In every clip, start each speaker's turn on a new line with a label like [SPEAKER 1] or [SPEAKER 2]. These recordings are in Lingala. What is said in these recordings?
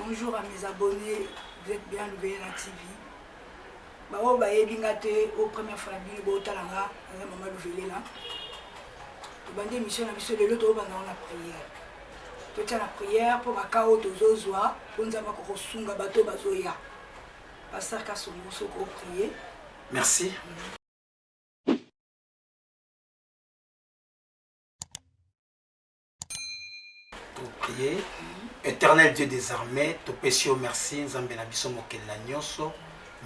[SPEAKER 1] Bonjour à mes abonnés, vous êtes bien Louveilla TV. Bao baye bingate au première fois la bino talanga, maman Louveilla. Tu bande émission na biso lelo to banda na prière. To tia la prière pour bakao tozozwa, pour nzamba ko sunga bato bazoya. Pasteur Kasongo soko prier.
[SPEAKER 2] Merci. Prier. Éternel Dieu des armées, te pécio merci, Nzambe na biso mokela nyonso.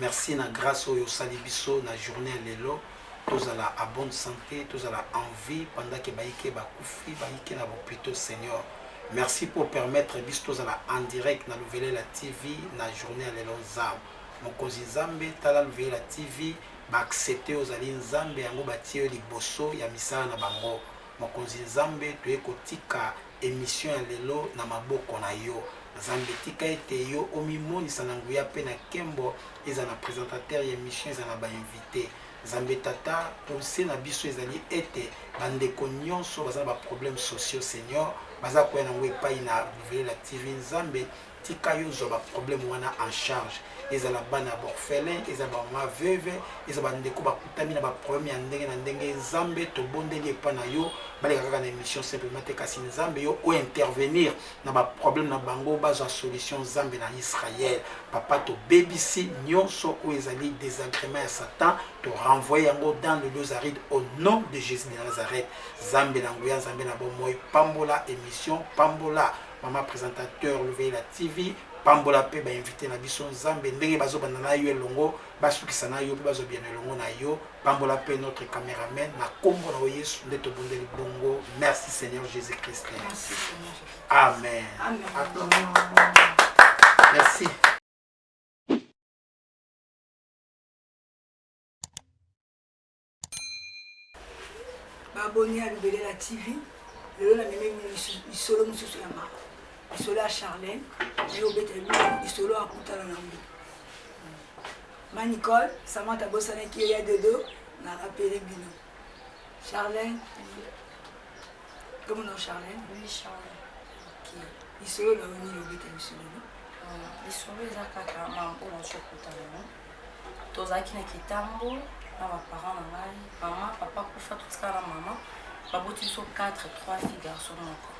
[SPEAKER 2] Merci na grâce au sali biso na journée lelo. Tous à la bonne santé, tous à la envie pendant que baïke bakufi, baïke na plutôt Seigneur. Merci pour permettre bis tous à la en direct na Louveilla TV na journée lelo nzambe. Mokonzi Nzambe tala Louveilla TV ba accepter aux ali Nzambe yango batie liboso ya misala na bango. Mokonzi Nzambe to ekotika émission ya lelo na maboko na yo Nzambe tika ete yo omimonisa na nguya pe na kembo eza na présentateur ya émission eza na ba invité Nzambe tata pousse na biso ezali ete bandeko nyonso baza ba problèmes sociaux Seigneur baza ko na ngwe pa ina Louveilla TV Nzambe tika yo zo ba problème wana en charge ezala bana orphelin ezala ba veuve ezala bandeko bakutami na ba problème ya ndenge na ndenge Nzambe to bondeli epa na yo baleka kaka na émission simplement te kasi Nzambe yo o intervenir na ba problème na bango bazwa solution Nzambe na Israël papa to bebisi nyonso o ezali désagrément ya Satan to renvoyer yango dans le lieu aride au nom de Jésus de Nazareth Nzambe na nguya Nzambe na bomoy pambola émission pambola maman présentateur Louveilla TV pambola pe ba invité na biso Nzambe ndenge bazo bandana yo elongo basukisa na yo pe bazo bien elongo na yo pambola pe notre caméraman na kombo na Yesu nde to bondeli bongo merci Seigneur Jésus-Christ.
[SPEAKER 1] Merci Seigneur.
[SPEAKER 2] Amen.
[SPEAKER 1] Amen.
[SPEAKER 2] Merci.
[SPEAKER 1] Abonné à Louveilla TV. Le la même solo mususu ya mama. Solo à Charlène, et au Bételou, solo à Koutalanambi. Ma Nicole, Samantha Bossane qui est de dos, n'a rappelé Bino. Charlène, comment on Charlène?
[SPEAKER 3] Oui, Charlène.
[SPEAKER 1] Ok. Il solo là on est au Bételou solo.
[SPEAKER 3] Il solo les a kaka mambo na Koutalanambi. Tozaki na kitambo, na ba parents na ngai, maman, papa kufa tutika na maman. Baboti so 4, 3 filles garçons moko.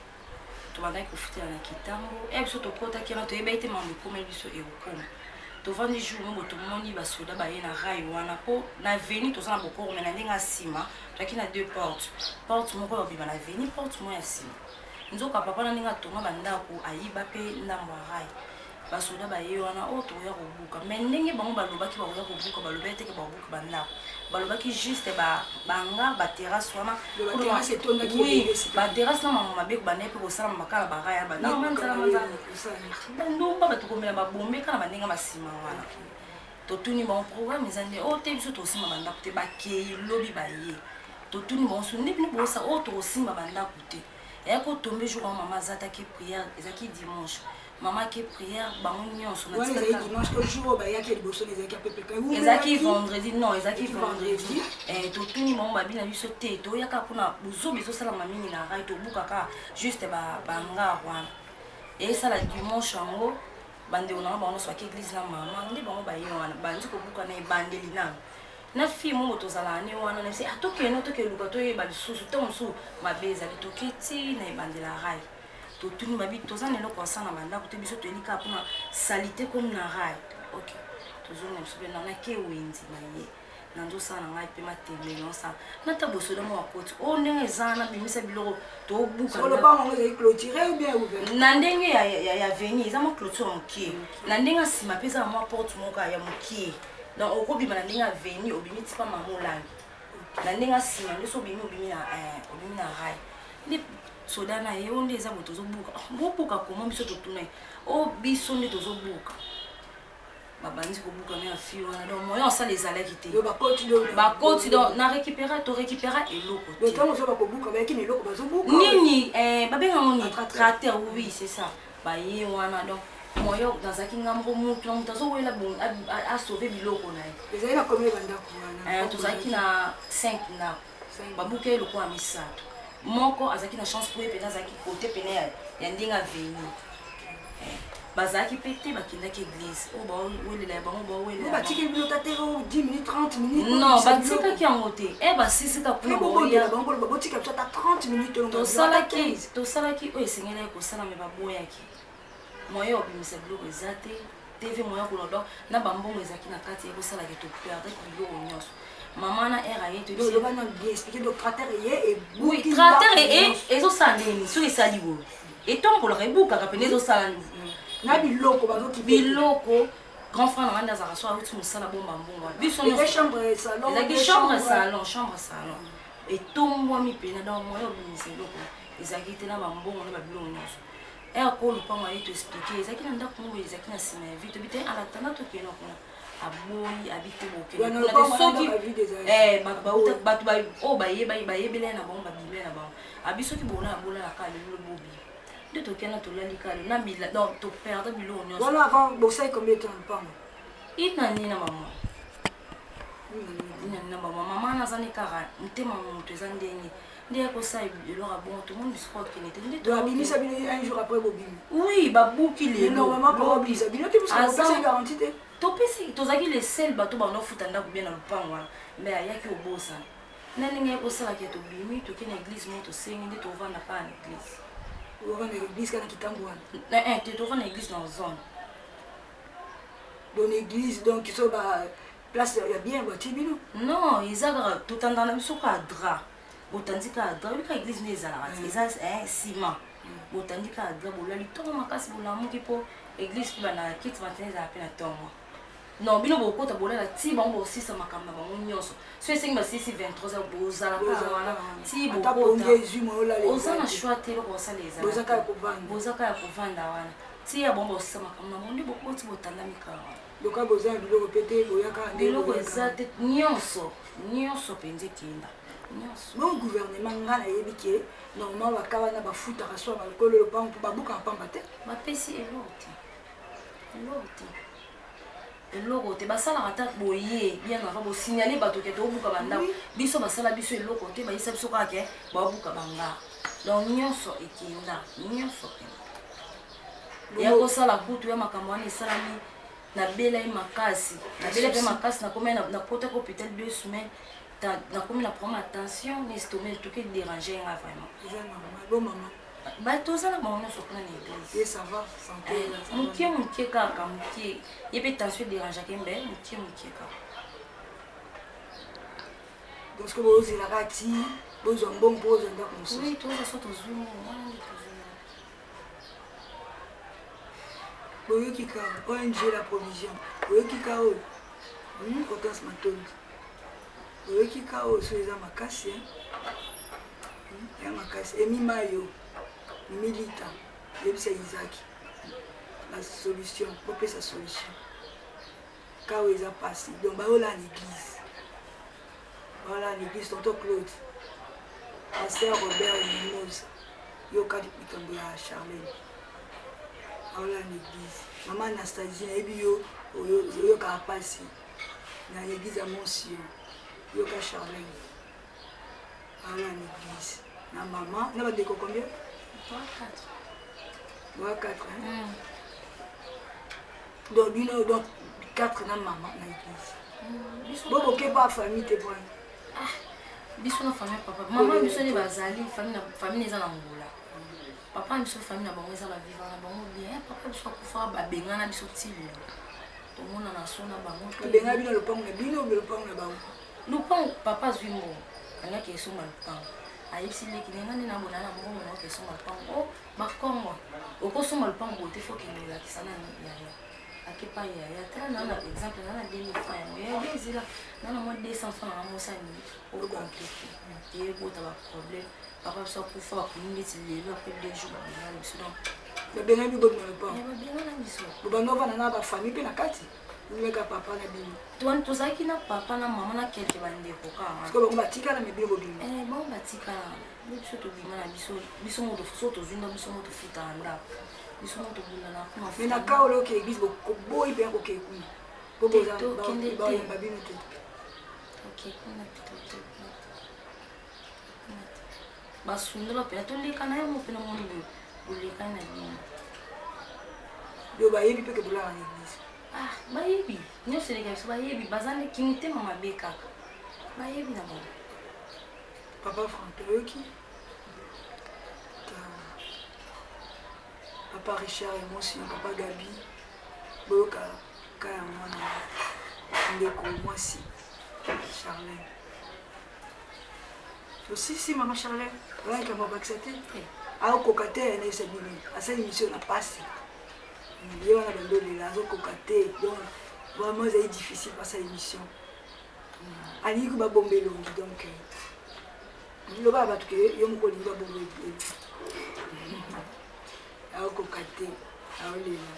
[SPEAKER 3] Tobandaki kofutela na kitambo e biso tokotaki wana toyeba ete mambo ekomeli biso ekokoma tovandi jour moko tomoni basoda baye na rai wana mpo na veni toza na bokoro me na ndenge ya nsima toyaki na 2 porte moko babima na veni porte moko ya nsima nzoka papa na ndenge atonga bandako ayiba mpe ndambo ya rai basoda baye wana oyo tokoya kobuka me ndenge bango balobaki bakoya kobuka baloba eteke bakobuka bandako balobaki juste banga baterrasse wana baterrasse na mama mabe kobanda mpe kosala makala baraya bandomba batokomela babombe kala bandenge masima wana totuni bango programme eza nde oyo te biso tokosimba bandako te bakei lobi baye totuni bango so nde bino bosa oyo tokosimba bandako te eya kotombe jour wana mama azataki prière ezaki dimanche maman qui prière bango nyonso na
[SPEAKER 1] tika dimanche que jour ba yaki liboso les yaki pepe
[SPEAKER 3] ezaki vendredi non ezaki vendredi totuni bango babina biso te toyaka mpona bozobe ezosalama mingi na rai tobukaka juste banga wana esala dimanche yango bandeko nango bango nyonso baki église na mama nde bango baye wana bandi kobuka na ebandeli nano na fille moko tozala ne wana na bise atokende tokeluka toyeba lisusu ntango mosusu mabe ezali toke ti na ebandela rai totuni babi toza na eloko asana bandako te biso toyelika mpona salite comme na rai ok tozonga biso mpe nanaki ewendi na ye na nzosala na ngai mpe matembele nosala nata bosoda mo wakoti oyo ndenge eza na bimisa biloko tobuka na ndenge ya veni eza mwa clôture mokie na ndenge ya nsima mpe eza na mwa porte moko ya mokie donc okobima na ndenge ya veni obimi tipa mamolangi na ndenge ya nsima nde so obimi na rai nde soda na ye onde eza boto zobuka bobuka koma biso totuna o biso nde tozobuka babandi kobuka na fille wana donc moyen osala ezalaki te bakoti donc na récupéra eloko nini babenga ngo ni tracteur oui c'est ça baye wana donc moyen nazalaki ngambo mutu azowela asauve biloko na ye tozalaki na 5 ndako babuka eloko ya misato moko azaki na chance pour epena azaki côté pene ya ndenge aveni bazalaki mpe te bakendaki église oyo bawelela ya bango bawelela
[SPEAKER 1] batikeli bino tate 10 minutes 30 minutes
[SPEAKER 3] non batikaki yango te basisika kuna
[SPEAKER 1] babotika biso ata 30 minutes
[SPEAKER 3] tosalaki oyo esengelaki kosala me baboyaki moyen ya obimisa biloko eza te tv moyen koloba na bambongo ezalaki na kati ekosalaki toperdaki biloko nyonso mama na air aye tratere ezosala nini soki esali boye etombolaka ebukaka pene ezosala
[SPEAKER 1] na biloko
[SPEAKER 3] grand frère nanga nde azalaka so auti mosala bomba mbongo bisoezalaki chambre salon etombwami pena donc moyen obimisa eloko ezalaki te na bambongo na babiloko nyonso eko lupango aye toexplike ezalaki na ndako moko ezalaki na nsima ya vie tobi te alatanda tokenda kuna aboyi abite bokesoki bato oyo bayebele na bango babile na bango abi soki bolalaka lelo bobi nde tokenda tolali kale na bila donc toperde biloko nyonso inani na mama mama nazani kaka motema moto eza ndenge nde yakosala eloko ya bongo tomoni bisiko akende te oui babuki lelo topesi tozalaki le sel bato banaofuta ndako bie na lupango wana me ayaki obosana na ndenge yakosalaki tobimi tokende na église mo tosengi nde tovanda kaka na église te tovanda na église na zone
[SPEAKER 1] donc église donc so place ya bien batie bino
[SPEAKER 3] non eza kaka totandana biso kaka dra botandi kaka dra oyoka église nde ezalaka te eza ciment botandi kaka dra bolali ntongo makasi bolamuki mpo église mpe bana kiti matene ezala mpe na ntongo non bino bokota bolala ti bango bosisa makambo na bango nyonso so esengi basisi 23h bozala kaka wana ti bokota oza na choix te eloko bosala ezalabozaka ya kovanda wana ti ya bango bosisa makambo na bango nde bokoti botandami kaka wana biloko eza te nyonso mpenza ekenda
[SPEAKER 1] bon gouvernement nga nayebi ke normalement baka wana bafutaka so bakolo lopango mpo babukaka pamba te
[SPEAKER 3] bapesi eloko te basalaka ata boye bien avant bosignale bato ke tobuka bandako biso basala biso eloko te bayisa biso kaka ke babuka banga donc nyonso ekenda ya kosala kutu ya makambo wana esalami nabelai makasi nakomi nakota ko hôpital 2 semaines nakomi na problème attention nestomel toke déranger nga vraiment toza na bango nyonso kuna na église moke kaka moke ye mpe tension dérangeake mbe moke kaka
[SPEAKER 1] donc que bozelaka ti bozwa mbongo mpo ozwa ndako mosusu
[SPEAKER 3] toza so tozwi wana nde tozwi
[SPEAKER 1] boyoki ka ONG la provision boyoki ka oyo Hortense Matondi boyoki ka oyo so eza makasi ya makasi emimayo milita yebisa Isaki la solution bopesa solution ka oyo eza pasi donc baola na l'église tonton Claude pasteur Robert Mimosa yokadi likambo ya Charlene aola na église mama Anastasie nayebi yo oyokaka pasi na l'église ya Monsieur yoka Charlene aola na église na mama na badeko combien 4 donc bino donc 4 na mama na église boboke pa famille te point
[SPEAKER 3] biso na famille papa mama biso nde bazali famille eza na ngola papa biso famille na bango eza baviva na bango bien papa biso akufaka babengana biso ti lelo tomona na so na bango
[SPEAKER 1] babenga bino lopango na bino obe lopango na bango
[SPEAKER 3] lopango papa azwi mbongo alingaki esomba lopango ayebisi leki nenga nde nabona na mbongo na okesomba lopango bakongo okosomba lopango bote fokende olakisa na yaya akepa yaya tala na na exemple na 2000 francs yango yaya ezila na na mwa 200 francs na mosani okomplike ye bota baproblème papa biso akufa bakomi neti lelo apres 2 jours babengana biso donc
[SPEAKER 1] babenga bibo na lopango
[SPEAKER 3] babengana biso
[SPEAKER 1] bobanda ovanda na bafamille mpe na kati meka papa na bino
[SPEAKER 3] tozalaki na papa na mama na kelke bandeko kaka
[SPEAKER 1] bango batikala me bino bobima
[SPEAKER 3] bango batikala biso tobima na biso moto so tozinda biso moto futala ndako biso moto bundana kuna
[SPEAKER 1] me na ka ole oke église boyi mpe yakokee kuna po boyamba bino te
[SPEAKER 3] basundela mpena toleka na yango mpena moni bolekani na bino
[SPEAKER 1] yo bayebi mpe ke bolala na église.
[SPEAKER 3] Ah, bayebi nyonso eleka biso bayebi baza ndeki mitema mabe kaka bayebi na bango.
[SPEAKER 1] Papa Franck oyoki papa Richard emosi papa Gabi boyoka kaya mwana ndeko mwasi Charlène aussi si mama Charlène olayaka mabakisa te aokoka te na esabini asali mission na pasi ye wana bandolela azokoka te donc vraiment ezali difficile pasala émission alingi ko babomba elongi donc loba bato ke yo moko olingi babomba aokoka te aolela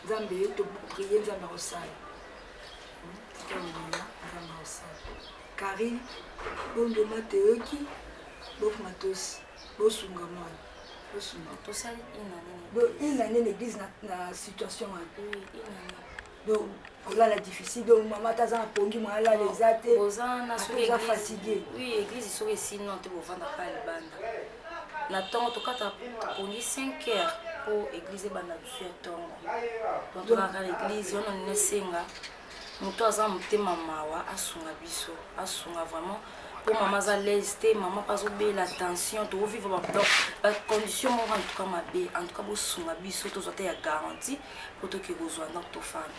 [SPEAKER 1] nzambe toprie nzambe akosala tikaolela nzambe akosala kari bondoma teyoki bofuma tosi bosunga mwana bosunga
[SPEAKER 3] tosali
[SPEAKER 1] une année l'église na situation donc olala difficile donc mama taza na pongi mwana alala eza te oza fatigué.
[SPEAKER 3] Oui, église soki esino te bovandaka ya libanda na ntongo tokata pongi 5 heures mpo église ebanda biso ya ntongo donc tokaka l'église wana nini esenga moto aza motema mawa asunga biso asunga vraiment mpo mama aza lese te mama mpe azobela tension tovivre bacondition moko en tout cas mabe en tout cas bosunga biso tozwa te ya garantie mpo toke kozwa ndako tofanda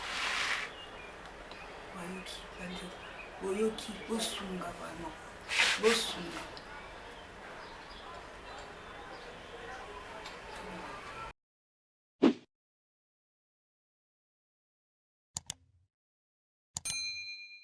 [SPEAKER 1] boyoki bosunga vraiment bosunga